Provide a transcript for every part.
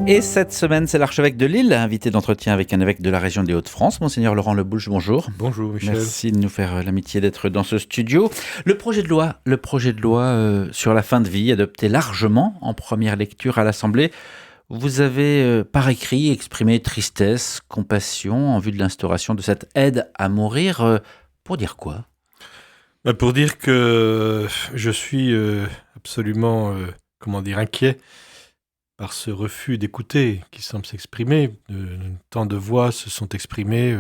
Et cette semaine, c'est l'archevêque de Lille, invité d'entretien avec un évêque de la région des Hauts-de-France, Monseigneur Laurent Lebouche, bonjour. Bonjour Michel. Merci de nous faire l'amitié d'être dans ce studio. Le projet de loi sur la fin de vie, adopté largement en première lecture à l'Assemblée. Vous avez, par écrit, exprimé tristesse, compassion en vue de l'instauration de cette aide à mourir. Pour dire quoi ? Pour dire que je suis absolument, inquiet par ce refus d'écouter qui semble s'exprimer. Tant de voix se sont exprimées,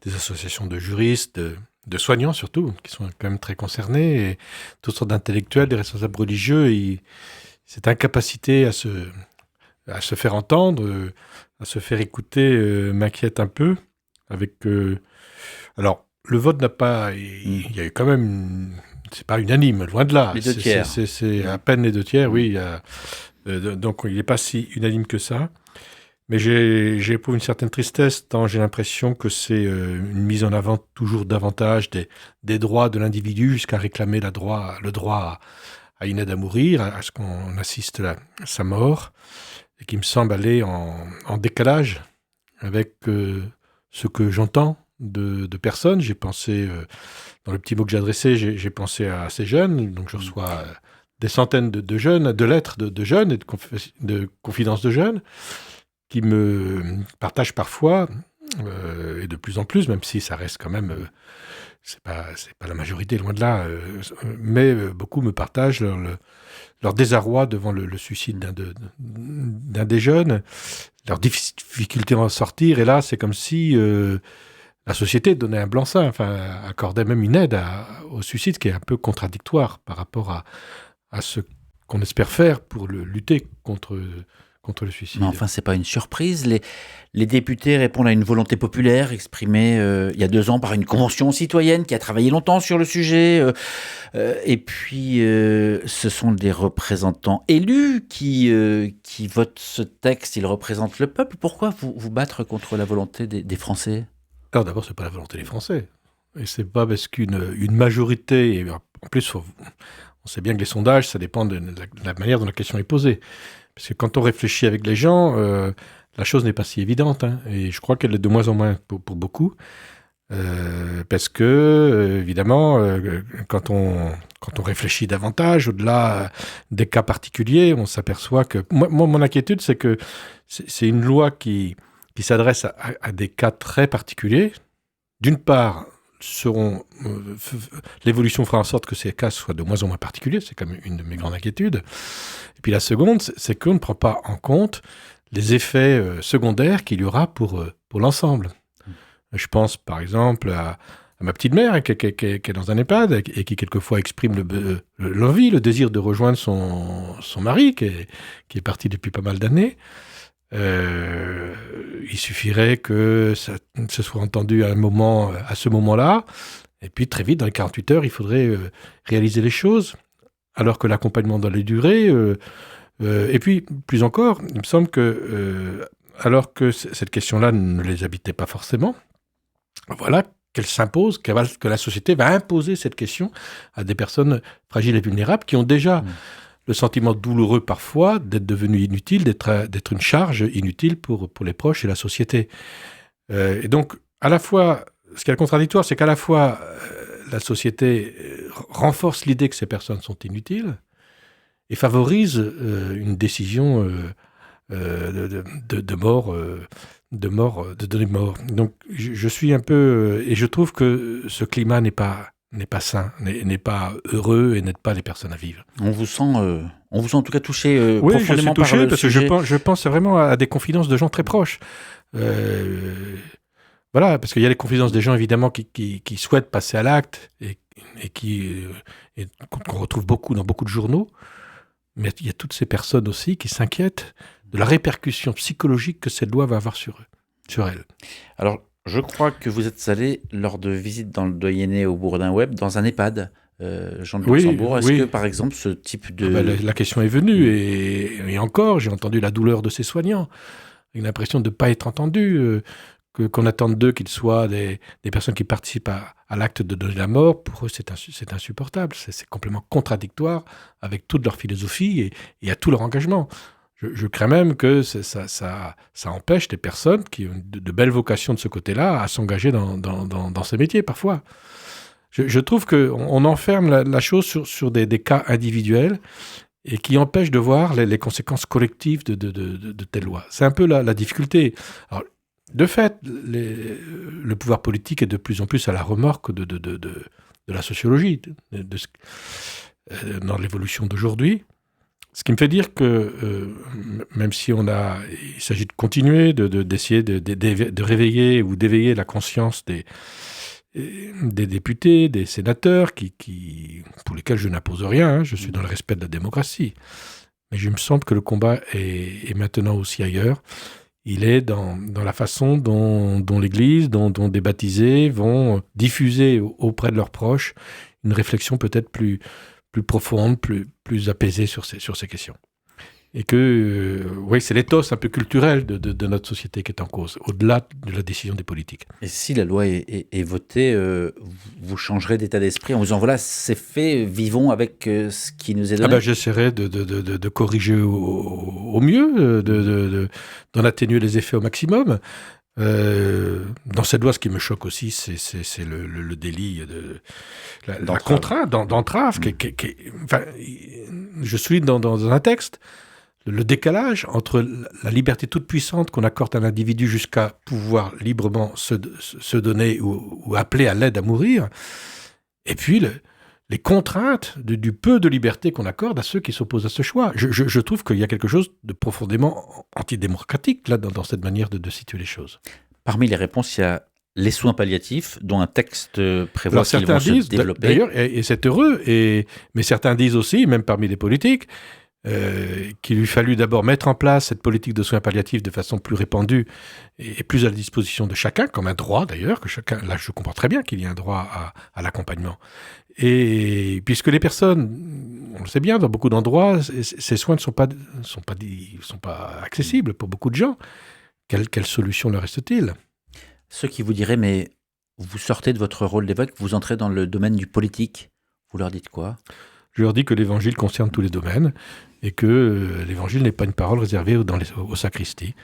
des associations de juristes, de soignants surtout, qui sont quand même très concernés, et toutes sortes d'intellectuels, des responsables religieux. Et cette incapacité à se faire entendre, à se faire écouter, m'inquiète un peu. Alors, le vote n'a pas... Il y a eu quand même... C'est pas unanime, loin de là. Les deux tiers. C'est à peine les deux tiers, oui. Il y a, donc, il n'est pas si unanime que ça. Mais j'éprouve une certaine tristesse, tant j'ai l'impression que c'est une mise en avant toujours davantage des droits de l'individu, jusqu'à réclamer le droit à une aide à mourir, à ce qu'on assiste à sa mort, et qui me semble aller en décalage avec ce que j'entends de personnes. J'ai pensé, dans le petit mot que j'ai adressé, j'ai pensé à ces jeunes. Donc je reçois des centaines de jeunes, de lettres de jeunes et de confidences de jeunes qui me partagent parfois, et de plus en plus, même si ça reste quand même, c'est pas la majorité, loin de là, mais beaucoup me partagent leur désarroi devant le suicide d'un des jeunes, leur difficulté à en sortir. Et là, c'est comme si la société donnait un blanc-seing, accordait même une aide au suicide, qui est un peu contradictoire par rapport à ce qu'on espère faire pour lutter contre le suicide. Mais enfin, c'est pas une surprise. Les députés répondent à une volonté populaire exprimée il y a 2 ans par une convention citoyenne qui a travaillé longtemps sur le sujet. Et puis, ce sont des représentants élus qui votent ce texte. Ils représentent le peuple. Pourquoi vous battre contre la volonté des Français ? Alors d'abord, c'est pas la volonté des Français. Et c'est pas parce qu'une majorité... Et en plus, on sait bien que les sondages, ça dépend de la manière dont la question est posée. Parce que quand on réfléchit avec les gens, la chose n'est pas si évidente. Et je crois qu'elle est de moins en moins pour beaucoup. Parce que, évidemment, quand on réfléchit davantage, au-delà des cas particuliers, on s'aperçoit que... Moi, mon inquiétude, c'est que c'est une loi qui s'adresse à des cas très particuliers. D'une part, l'évolution fera en sorte que ces cas soient de moins en moins particuliers. C'est quand même une de mes grandes inquiétudes. Et puis la seconde, c'est qu'on ne prend pas en compte les effets secondaires qu'il y aura pour l'ensemble. Je pense par exemple à ma petite mère qui est dans un EHPAD et qui quelquefois exprime l'envie, le désir de rejoindre son mari qui est parti depuis pas mal d'années. Il suffirait que ça se soit entendu à ce moment-là, et puis très vite, dans les 48 heures, il faudrait réaliser les choses, alors que l'accompagnement dans les durées, et puis plus encore, il me semble que, alors que cette question-là ne les habitait pas forcément, voilà qu'elle s'impose, que la société va imposer cette question à des personnes fragiles et vulnérables qui ont déjà le sentiment douloureux parfois d'être devenus inutiles, d'être une charge inutile pour les proches et la société. Et donc, à la fois, ce qui est contradictoire, c'est qu'à la fois, la société renforce l'idée que ces personnes sont inutiles et favorise une décision de mort, de donner mort. Donc, je suis un peu... et je trouve que ce climat n'est pas sain, n'est pas heureux et n'aide pas les personnes à vivre. On vous sent en tout cas touché oui, profondément je suis touché par le parce sujet. que je pense vraiment à des confidences de gens très proches. Voilà, parce qu'il y a les confidences des gens évidemment qui souhaitent passer à l'acte et qu'on retrouve beaucoup dans beaucoup de journaux. Mais il y a toutes ces personnes aussi qui s'inquiètent de la répercussion psychologique que cette loi va avoir sur elles. Alors, je crois que vous êtes allé, lors de visites dans le Doyenné au Bourdin Web, dans un EHPAD, Jean de Luxembourg. Est-ce que, par exemple, ce type de... la question est venue, et encore, j'ai entendu la douleur de ces soignants, une impression de ne pas être entendu, qu'on attende d'eux qu'ils soient des personnes qui participent à l'acte de donner la mort. Pour eux, c'est insupportable, c'est complètement contradictoire avec toute leur philosophie et à tout leur engagement. Je crains même que ça empêche des personnes qui ont de belles vocations de ce côté-là à s'engager dans ces métiers, parfois. Je trouve qu'on enferme la chose sur des cas individuels et qui empêche de voir les conséquences collectives de telles lois. C'est un peu la difficulté. Alors, de fait, le pouvoir politique est de plus en plus à la remorque de la sociologie, dans l'évolution d'aujourd'hui. Ce qui me fait dire que, même si il s'agit de continuer, d'essayer de réveiller ou d'éveiller la conscience des députés, des sénateurs, pour lesquels je n'impose rien, je suis dans le respect de la démocratie. Mais je me semble que le combat est maintenant aussi ailleurs. Il est dans la façon dont l'Église, dont des baptisés vont diffuser auprès de leurs proches une réflexion peut-être plus profonde, plus apaisée sur ces questions. Et que, oui, c'est l'éthos un peu culturel de notre société qui est en cause, au-delà de la décision des politiques. Et si la loi est votée, vous changerez d'état d'esprit en vous disant, voilà, c'est fait, vivons avec ce qui nous est donné. J'essaierai de corriger au mieux, d'en atténuer les effets au maximum. Dans cette loi, ce qui me choque aussi, c'est le délit la contrainte d'entrave. Je suis dans un texte. Le décalage entre la liberté toute puissante qu'on accorde à l'individu jusqu'à pouvoir librement se donner ou appeler à l'aide à mourir, et puis les contraintes du peu de liberté qu'on accorde à ceux qui s'opposent à ce choix. Je trouve qu'il y a quelque chose de profondément antidémocratique là, dans cette manière de situer les choses. Parmi les réponses, il y a les soins palliatifs, dont un texte prévoit qu'ils vont se développer. D'ailleurs, et c'est heureux, mais certains disent aussi, même parmi les politiques, qu'il lui fallut d'abord mettre en place cette politique de soins palliatifs de façon plus répandue et plus à la disposition de chacun, comme un droit d'ailleurs, que chacun, là je comprends très bien qu'il y ait un droit à l'accompagnement. Et puisque les personnes, on le sait bien, dans beaucoup d'endroits, ces soins ne sont pas accessibles pour beaucoup de gens, quelle solution leur reste-t-il ? Ceux qui vous diraient, mais vous sortez de votre rôle d'évêque, vous entrez dans le domaine du politique, vous leur dites quoi ? Je leur dis que l'évangile concerne tous les domaines et que l'évangile n'est pas une parole réservée aux sacristies.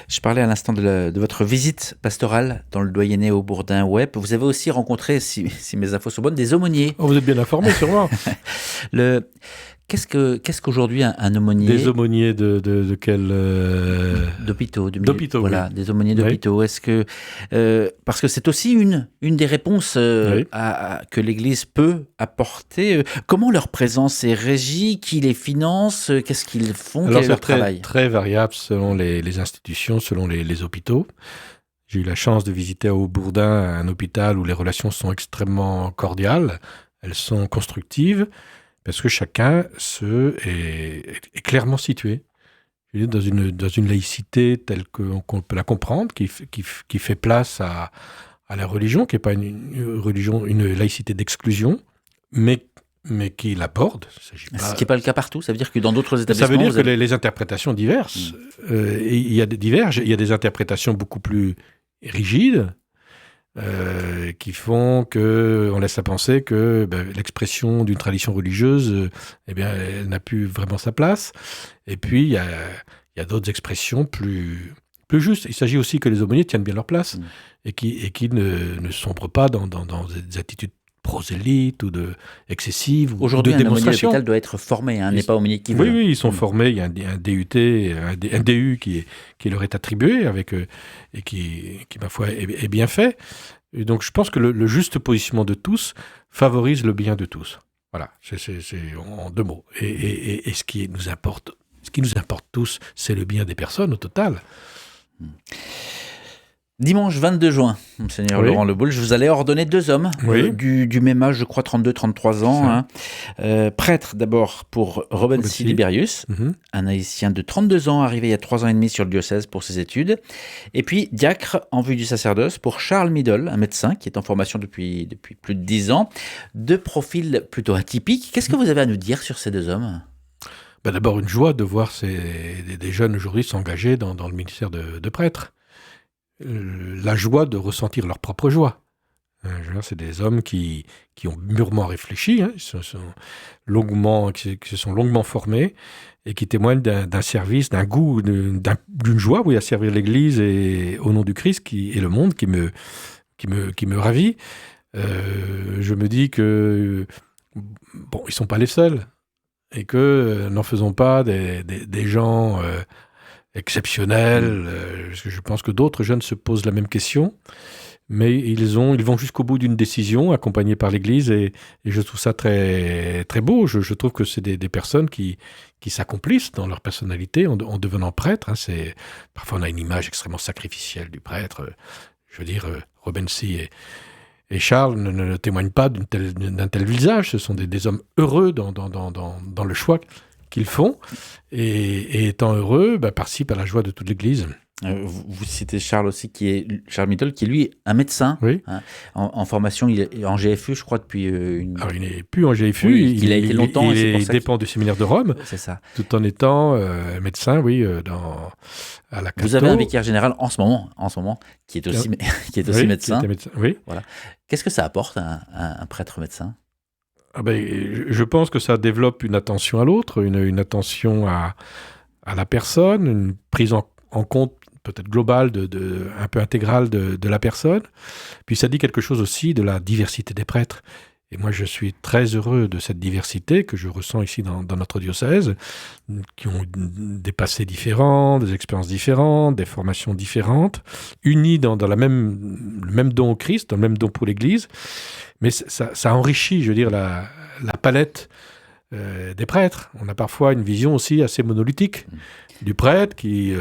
Je parlais à l'instant de votre visite pastorale dans le doyenné au Bourdin-Ouep. Vous avez aussi rencontré, si mes infos sont bonnes, des aumôniers. Oh, vous êtes bien informé, sûrement. Qu'est-ce qu'aujourd'hui un aumônier ? Des aumôniers de quel d'hôpitaux, voilà, oui. Des aumôniers d'hôpitaux. Oui. Est-ce que parce que c'est aussi une des réponses que l'Église peut apporter. Comment leur présence est régie ? Qui les finance ? Qu'est-ce qu'ils font ? Alors, quel est leur travail ? Très variable selon les institutions, selon les hôpitaux. J'ai eu la chance de visiter à Haut-Bourdin un hôpital où les relations sont extrêmement cordiales. Elles sont constructives. Parce que chacun est clairement situé dans une laïcité telle qu'on peut la comprendre, qui fait place à la religion, qui n'est pas une laïcité d'exclusion, mais qui l'aborde. Ce qui n'est pas le cas partout, ça veut dire que dans d'autres établissements... Ça veut dire que les interprétations diverses. Il y a des interprétations beaucoup plus rigides, qui font qu'on laisse à penser que l'expression d'une tradition religieuse, elle n'a plus vraiment sa place. Et puis, il y a d'autres expressions plus justes. Il s'agit aussi que les aumôniers tiennent bien leur place et qui ne sombrent pas dans des attitudes prosélytes ou excessives ou aujourd'hui, de démonstration. Aujourd'hui, un aumônier d'hôpital doit être formé, n'est pas aumônier qui veut. Oui, ils sont formés. Il y a un DUT, un DU qui leur est attribué et qui ma foi, est bien fait. Et donc, je pense que le juste positionnement de tous favorise le bien de tous. Voilà, c'est en deux mots. Et ce qui nous importe tous, c'est le bien des personnes au total. Dimanche 22 juin, Monseigneur Laurent Leboulge, vous allez ordonner 2 hommes du même âge, je crois 32-33 ans. Prêtre d'abord pour Robin Siliberius, un haïtien de 32 ans arrivé il y a 3 ans et demi sur le diocèse pour ses études. Et puis diacre en vue du sacerdoce pour Charles Middle, un médecin qui est en formation depuis plus de 10 ans. 2 profils plutôt atypiques. Qu'est-ce que vous avez à nous dire sur ces 2 hommes ? D'abord une joie de voir des jeunes aujourd'hui s'engager dans le ministère de prêtre. La joie de ressentir leur propre joie. C'est des hommes qui ont mûrement réfléchi, hein, qui se sont longuement formés et qui témoignent d'un service, d'un goût, d'une joie, oui, à servir l'Église et au nom du Christ et le monde qui me ravit. Je me dis que ils sont pas les seuls et que n'en faisons pas des gens exceptionnels. Je pense que d'autres jeunes se posent la même question. Mais ils vont jusqu'au bout d'une décision, accompagnés par l'Église, et je trouve ça très, très beau. Je trouve que c'est des personnes qui s'accomplissent dans leur personnalité en devenant prêtres. Hein. Parfois, on a une image extrêmement sacrificielle du prêtre. Je veux dire, Robensee et Charles ne témoignent pas d'un tel visage. Ce sont des hommes heureux dans le choix qu'ils font, et étant heureux, participent à la joie de toute l'Église. Vous citez Charles aussi, Charles Middle, qui est lui un médecin, oui. Hein, en formation, il est en GFU, je crois, depuis Alors, il n'est plus en GFU, oui, il a été longtemps. Il dépend du séminaire de Rome, c'est ça. Tout en étant médecin, oui, à la Cato. Vous avez un vicaire général en ce moment, qui est aussi, médecin. Oui. Voilà. Qu'est-ce que ça apporte un prêtre médecin ? Je pense que ça développe une attention à l'autre, une attention à la personne, une prise en compte peut-être globale, un peu intégrale de la personne. Puis ça dit quelque chose aussi de la diversité des prêtres. Et moi, je suis très heureux de cette diversité que je ressens ici dans notre diocèse, qui ont des passés différents, des expériences différentes, des formations différentes, unis dans le même don au Christ, dans le même don pour l'Église. Mais ça enrichit, je veux dire, la palette des prêtres. On a parfois une vision aussi assez monolithique du prêtre, qui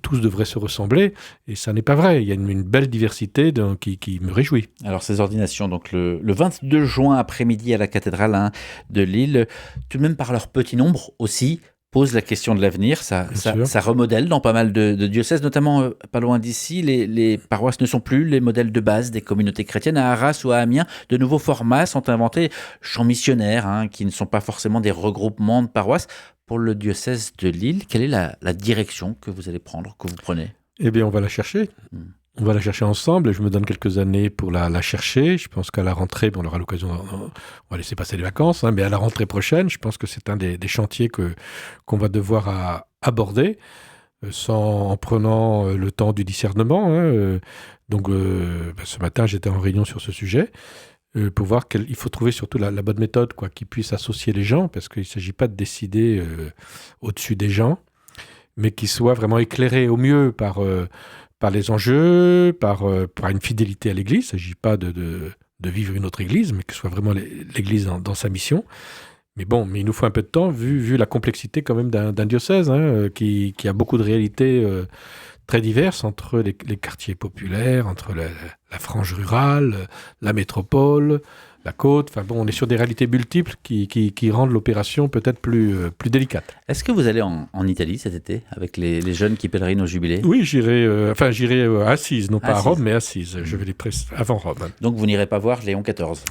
tous devraient se ressembler, et ça n'est pas vrai. Il y a une belle diversité qui me réjouit. Alors ces ordinations, donc le 22 juin après-midi à la cathédrale de Lille, tout de même par leur petit nombre aussi, pose la question de l'avenir. Ça remodèle dans pas mal de diocèses, notamment pas loin d'ici. Les paroisses ne sont plus les modèles de base des communautés chrétiennes. À Arras ou à Amiens, de nouveaux formats sont inventés, chants missionnaires, qui ne sont pas forcément des regroupements de paroisses. Pour le diocèse de Lille, quelle est la direction que vous allez prendre, que vous prenez ? Eh bien, on va la chercher. On va la chercher ensemble, et je me donne quelques années pour la chercher. Je pense qu'à la rentrée, on aura l'occasion, on va laisser passer les vacances, mais à la rentrée prochaine, je pense que c'est un des chantiers qu'on va devoir aborder, en prenant le temps du discernement. Donc, ce matin, j'étais en réunion sur ce sujet, pour voir qu'il faut trouver surtout la bonne méthode, qui puisse associer les gens, parce qu'il ne s'agit pas de décider au-dessus des gens, mais qui soit vraiment éclairé au mieux par les enjeux, par une fidélité à l'Église. Il ne s'agit pas de vivre une autre Église, mais que ce soit vraiment l'Église dans sa mission. Mais il nous faut un peu de temps, vu la complexité quand même d'un diocèse, qui a beaucoup de réalités très diverses entre les quartiers populaires, entre la frange rurale, la métropole, la côte. On est sur des réalités multiples qui rendent l'opération peut-être plus délicate. Est-ce que vous allez en Italie cet été, avec les jeunes qui pèlerinent au Jubilé ? Oui, j'irai à Assise, non pas à Rome, mais à Assise. Je vais les avant Rome. Donc vous n'irez pas voir Léon XIV ?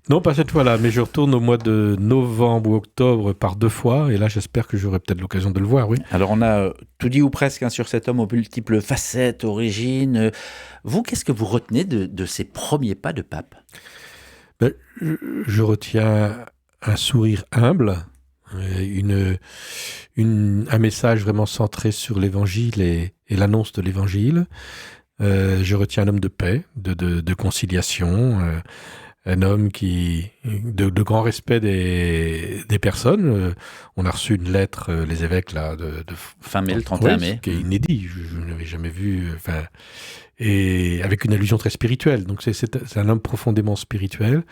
Non, pas cette fois-là, mais je retourne au mois de novembre ou octobre par 2 fois, et là j'espère que j'aurai peut-être l'occasion de le voir, oui. Alors on a tout dit ou presque sur cet homme aux multiples facettes, origines. Vous, qu'est-ce que vous retenez de ces premiers pas de pape ? Je retiens un sourire humble, un message vraiment centré sur l'Évangile et l'annonce de l'Évangile. Je retiens un homme de paix, de conciliation, un homme de grand respect des personnes. On a reçu une lettre, les évêques, là, de fin mai, le 31 mai. Qui est inédit, je ne l'avais jamais vu. Et avec une allusion très spirituelle. Donc c'est un homme profondément spirituel,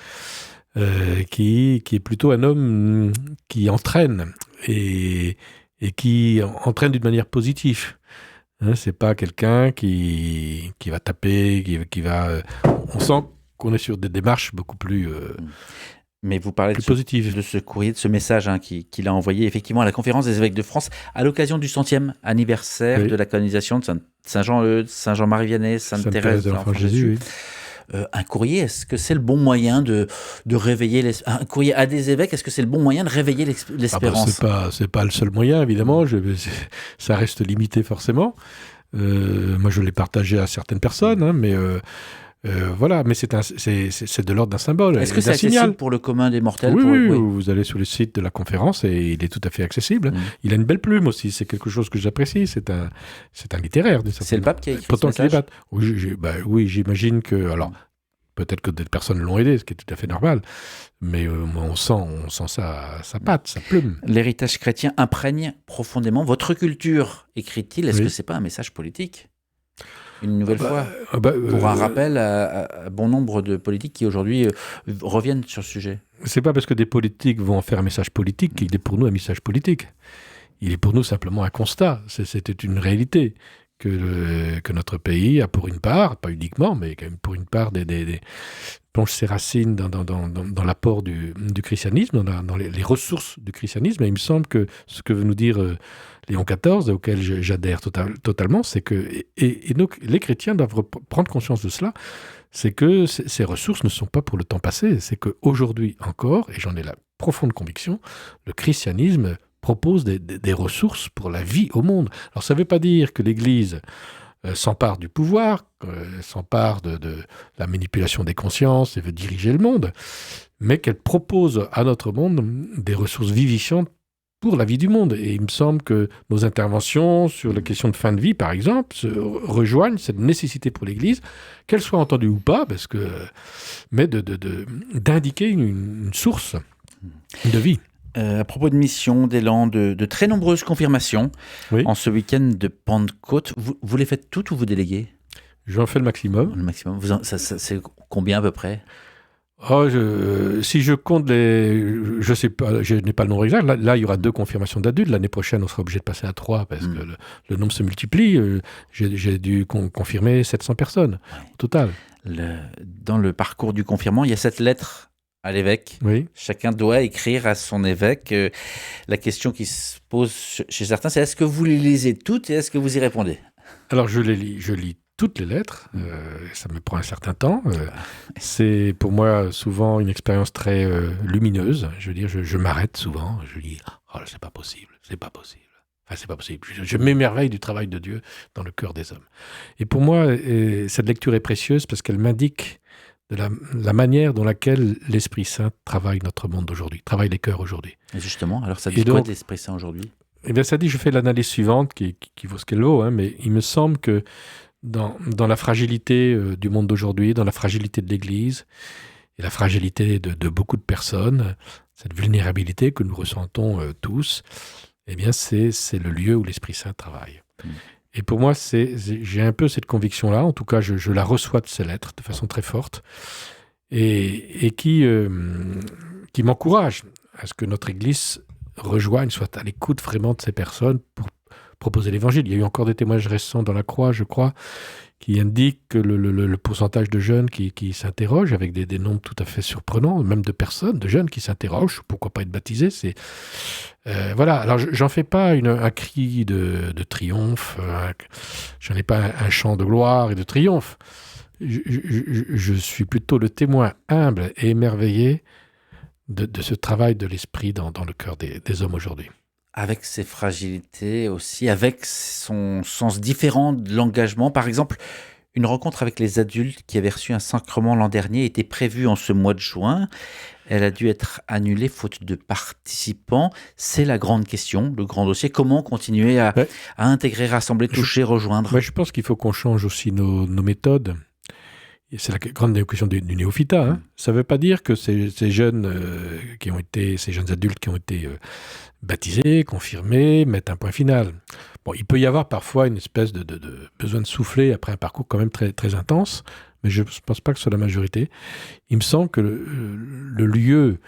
qui est plutôt un homme qui entraîne, et qui entraîne d'une manière positive. C'est pas quelqu'un qui va taper, qui va... On sent qu'on est sur des démarches beaucoup plus... Mais vous parlez de ce courrier, de ce message qu'il a envoyé effectivement à la Conférence des évêques de France à l'occasion du 100e anniversaire de la canonisation de Saint-Jean-Eudes, Saint-Jean-Marie Vianney, Sainte-Thérèse de l'Enfant Jésus. Un courrier, est-ce que c'est le bon moyen de réveiller un courrier à des évêques, est-ce que c'est le bon moyen de réveiller l'espérance ? C'est pas le seul moyen, évidemment. Ça reste limité forcément. Moi, je l'ai partagé à certaines personnes, mais Voilà, mais c'est de l'ordre d'un symbole. Est-ce que c'est d'un accessible signal. pour le commun des mortels? Oui, vous allez sur le site de la conférence et il est tout à fait accessible. Il a une belle plume aussi, c'est quelque chose que j'apprécie. C'est un littéraire. C'est le pape qui a écrit Pourtant ce message? Oui, j'imagine que... Alors, peut-être que des personnes l'ont aidé, ce qui est tout à fait normal, mais on sent sa patte, sa plume. L'héritage chrétien imprègne profondément votre culture, écrit-il. Est-ce Oui. que c'est pas un message politique? Une nouvelle fois, pour un rappel à bon nombre de politiques qui aujourd'hui reviennent sur ce sujet. C'est pas parce que des politiques vont en faire un message politique qu'il est pour nous un message politique. Il est pour nous simplement un constat. C'était une réalité que notre pays a pour une part, pas uniquement, mais quand même pour une part, plonge ses racines dans l'apport du christianisme, dans les ressources du christianisme. Et il me semble que ce que veut nous dire Léon XIV, auquel j'adhère totalement, c'est que les chrétiens doivent prendre conscience de cela, c'est que ces ressources ne sont pas pour le temps passé, c'est qu'aujourd'hui encore, et j'en ai la profonde conviction, le christianisme propose des ressources pour la vie au monde. Alors ça ne veut pas dire que l'Église s'empare du pouvoir, s'empare de la manipulation des consciences et veut diriger le monde, mais qu'elle propose à notre monde des ressources vivifiantes pour la vie du monde. Et il me semble que nos interventions sur la question de fin de vie, par exemple, rejoignent cette nécessité pour l'Église, qu'elle soit entendue ou pas, mais d'indiquer une source de vie. À propos de mission, d'élan, de très nombreuses confirmations en ce week-end de Pentecôte, vous les faites toutes ou vous déléguez? J'en fais le maximum. Le maximum. C'est combien à peu près? Si je compte je sais pas, je n'ai pas le nombre exact. Là, il y aura 2 confirmations d'adultes. L'année prochaine, on sera obligé de passer à 3 parce que le nombre se multiplie. J'ai dû confirmer 700 personnes au total. Dans le parcours du confirmant, il y a cette lettre à l'évêque. Oui. Chacun doit écrire à son évêque. La question qui se pose chez certains, c'est est-ce que vous les lisez toutes et est-ce que vous y répondez? Alors, je lis toutes les lettres, ça me prend un certain temps. C'est pour moi souvent une expérience très lumineuse. Je veux dire, je m'arrête souvent, je dis « Oh, c'est pas possible, c'est pas possible. » Enfin, c'est pas possible. Je m'émerveille du travail de Dieu dans le cœur des hommes. Et pour moi, cette lecture est précieuse parce qu'elle m'indique de la manière dont laquelle l'Esprit Saint travaille notre monde aujourd'hui, travaille les cœurs aujourd'hui. Et justement, alors ça dit quoi de l'Esprit Saint aujourd'hui? Eh bien, ça dit, je fais l'analyse suivante qui vaut ce qu'elle vaut, mais il me semble que dans la fragilité du monde d'aujourd'hui, dans la fragilité de l'Église et la fragilité de beaucoup de personnes, cette vulnérabilité que nous ressentons tous, eh bien c'est le lieu où l'Esprit Saint travaille. Et pour moi, j'ai un peu cette conviction-là, en tout cas je la reçois de ces lettres de façon très forte, et qui m'encourage à ce que notre Église rejoigne, soit à l'écoute vraiment de ces personnes pour proposer l'Évangile. Il y a eu encore des témoignages récents dans la Croix, je crois, qui indiquent que le pourcentage de jeunes qui s'interrogent, avec des nombres tout à fait surprenants, même de personnes, de jeunes qui s'interrogent, pourquoi pas être baptisés, voilà. Alors, j'en fais pas un cri de triomphe, j'en ai pas un chant de gloire et de triomphe. Je suis plutôt le témoin humble et émerveillé de ce travail de l'esprit dans le cœur des hommes aujourd'hui. Avec ses fragilités aussi, avec son sens différent de l'engagement. Par exemple, une rencontre avec les adultes qui avaient reçu un sacrement l'an dernier était prévue en ce mois de juin. Elle a dû être annulée faute de participants. C'est la grande question, le grand dossier. Comment continuer à intégrer, rassembler, toucher, rejoindre? Je pense qu'il faut qu'on change aussi nos méthodes. C'est la grande question du néophytat. Ça ne veut pas dire que ces jeunes ces jeunes adultes qui ont été baptisés, confirmés, mettent un point final. Bon, il peut y avoir parfois une espèce de besoin de souffler après un parcours quand même très, très intense, mais je ne pense pas que ce soit la majorité. Il me semble que le lieu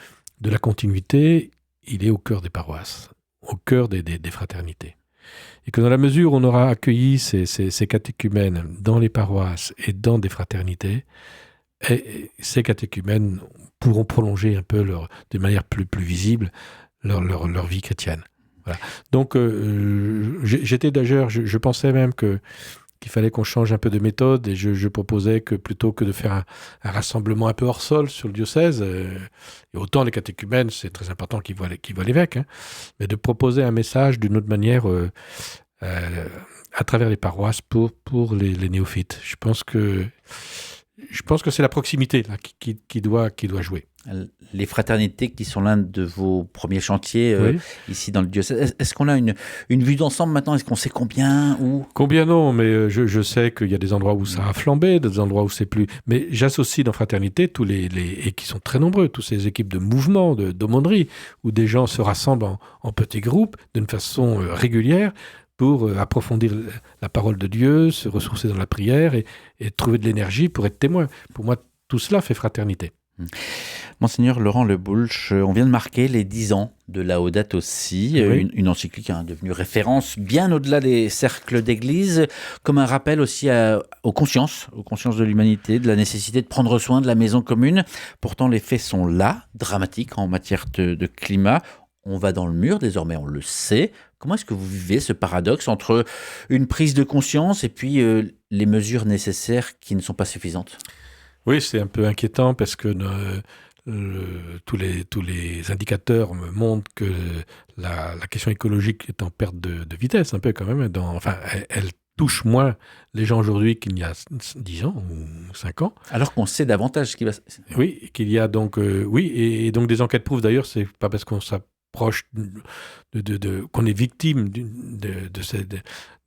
de la continuité, il est au cœur des paroisses, au cœur des fraternités. Et que dans la mesure où on aura accueilli ces catéchumènes dans les paroisses et dans des fraternités, et ces catéchumènes pourront prolonger un peu de manière plus visible leur vie chrétienne. Voilà. Donc, j'étais d'ailleurs, je pensais même qu'il fallait qu'on change un peu de méthode et je proposais que plutôt que de faire un rassemblement un peu hors sol sur le diocèse, et autant les catéchumènes, c'est très important qu'ils voient l'évêque, mais de proposer un message d'une autre manière à travers les paroisses pour les néophytes. Je pense que je pense que c'est la proximité là, qui doit jouer. Les fraternités qui sont l'un de vos premiers chantiers Oui. ici dans le diocèse. Est-ce qu'on a une vue d'ensemble maintenant? Est-ce qu'on sait combien? Combien non, mais je sais qu'il y a des endroits où ça a flambé, des endroits où c'est plus. Mais j'associe dans Fraternité tous et qui sont très nombreux, toutes ces équipes de mouvement, d'aumônerie, où des gens se rassemblent en petits groupes d'une façon régulière pour approfondir la parole de Dieu, se ressourcer dans la prière et trouver de l'énergie pour être témoin. Pour moi, tout cela fait Fraternité. Monseigneur Laurent Le Boulch, on vient de marquer les 10 ans de Laudato Si, Oui. une encyclique devenue référence bien au-delà des cercles d'église, comme un rappel aussi aux consciences de l'humanité, de la nécessité de prendre soin de la maison commune. Pourtant, les faits sont là, dramatiques en matière de climat. On va dans le mur, désormais on le sait. Comment est-ce que vous vivez ce paradoxe entre une prise de conscience et puis les mesures nécessaires qui ne sont pas suffisantes? Oui, c'est un peu inquiétant parce que tous les indicateurs me montrent que la question écologique est en perte de vitesse, un peu quand même. Elle touche moins les gens aujourd'hui qu'il y a 10 ans ou 5 ans. Alors qu'on sait davantage ce qui va... Oui, qu'il y a donc... oui, et donc des enquêtes prouvent d'ailleurs, c'est pas parce qu'on s'approche qu'on est victime du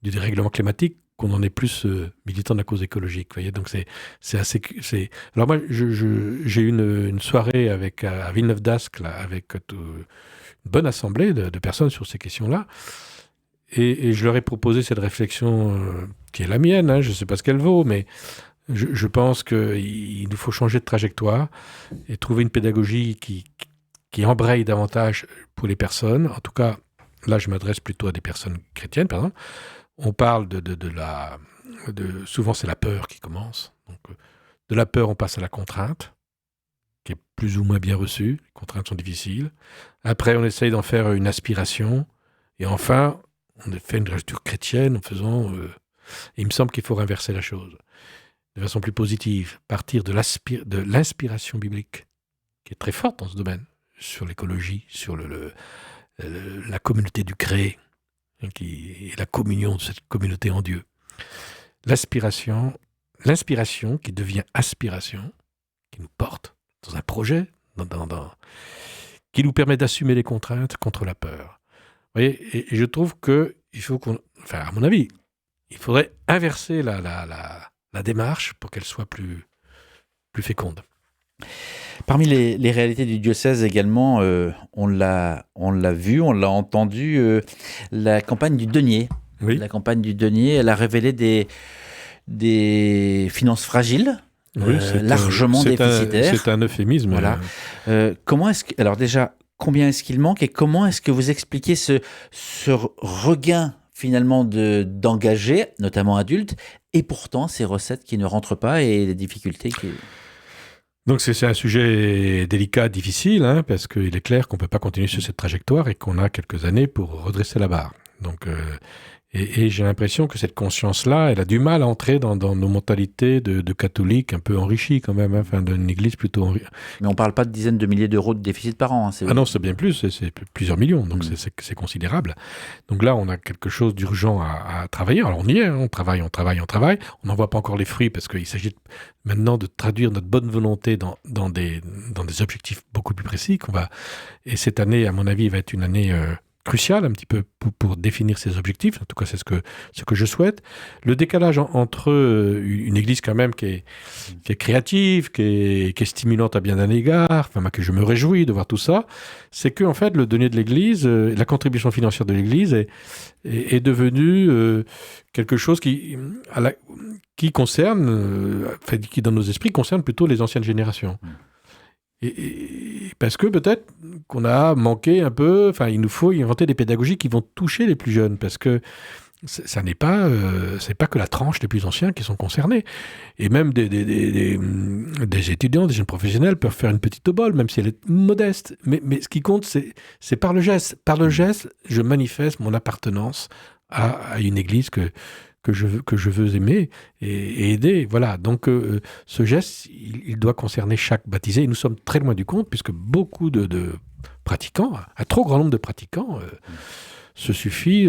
dérèglement climatique qu'on en est plus militant de la cause écologique. Vous voyez, donc c'est assez... Alors moi, j'ai eu une soirée à Villeneuve d'Ascq, là, avec une bonne assemblée de personnes sur ces questions-là, et je leur ai proposé cette réflexion qui est la mienne, hein, je ne sais pas ce qu'elle vaut, mais je pense qu'il nous faut changer de trajectoire et trouver une pédagogie qui embraye davantage pour les personnes. En tout cas, là, je m'adresse plutôt à des personnes chrétiennes, par exemple. On parle souvent c'est la peur qui commence. Donc, de la peur, on passe à la contrainte, qui est plus ou moins bien reçue. Les contraintes sont difficiles. Après, on essaye d'en faire une aspiration. Et enfin, on fait une lecture chrétienne en faisant... il me semble qu'il faut inverser la chose de façon plus positive, partir de l'inspiration biblique, qui est très forte dans ce domaine, sur l'écologie, sur la communauté du créé, et la communion de cette communauté en Dieu. L'inspiration qui devient aspiration, qui nous porte dans un projet, qui nous permet d'assumer les contraintes contre la peur. Vous voyez, et je trouve qu'il faut à mon avis, il faudrait inverser la démarche pour qu'elle soit plus féconde. Parmi les réalités du diocèse également, on l'a vu, on l'a entendu, la campagne du denier. Oui. La campagne du denier, elle a révélé des finances fragiles, oui, largement déficitaires. C'est un euphémisme. Voilà. Alors déjà, combien est-ce qu'il manque et comment est-ce que vous expliquez ce regain finalement d'engagés, notamment adultes, et pourtant ces recettes qui ne rentrent pas et les difficultés qui... Donc c'est un sujet délicat, difficile, hein, parce qu'il est clair qu'on ne peut pas continuer sur cette trajectoire et qu'on a quelques années pour redresser la barre. Donc, et j'ai l'impression que cette conscience-là, elle a du mal à entrer dans nos mentalités de catholiques un peu enrichis quand même, hein, enfin d'une église plutôt enrichie. Mais on ne parle pas de dizaines de milliers d'euros de déficit par an. Ah non, c'est bien plus, c'est plusieurs millions, donc c'est considérable. Donc là, on a quelque chose d'urgent à travailler. Alors on y est, hein, on travaille. On n'en voit pas encore les fruits parce qu'il s'agit maintenant de traduire notre bonne volonté dans des objectifs beaucoup plus précis. Et cette année, à mon avis, va être une année... crucial un petit peu pour définir ces objectifs. En tout cas, c'est ce que je souhaite. Le décalage entre une église quand même qui est créative, qui est stimulante à bien d'un égard, que je me réjouis de voir tout ça, c'est que en fait, le denier de l'église, la contribution financière de l'église est devenue quelque chose qui concerne, qui dans nos esprits concerne plutôt les anciennes générations. Et parce que peut-être qu'on a manqué un peu, il nous faut inventer des pédagogies qui vont toucher les plus jeunes, parce que ça n'est pas, c'est pas que la tranche des plus anciens qui sont concernés. Et même des étudiants, des jeunes professionnels peuvent faire une petite obole, même si elle est modeste. Mais ce qui compte, c'est par le geste. Par le geste, je manifeste mon appartenance à une église que je veux aimer et aider. Voilà. Donc, ce geste, il doit concerner chaque baptisé. Et nous sommes très loin du compte, puisque beaucoup de pratiquants, un trop grand nombre de pratiquants, se suffit,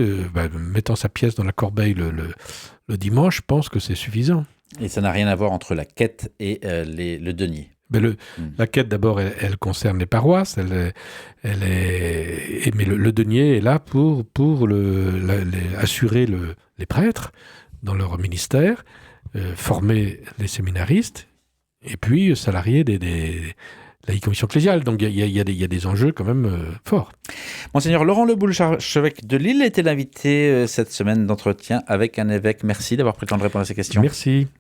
mettant sa pièce dans la corbeille le dimanche, pense que c'est suffisant. Et ça n'a rien à voir entre la quête et le denier. Mais la quête, d'abord, elle concerne les paroisses. Mais le denier est là pour assurer les prêtres dans leur ministère, former les séminaristes, et puis salarier la commission ecclésiale. Donc il y a des enjeux quand même forts. Monseigneur Laurent Le Boulch, archevêque de Lille, était l'invité cette semaine d'entretien avec un évêque. Merci d'avoir pris le temps de répondre à ces questions. Merci.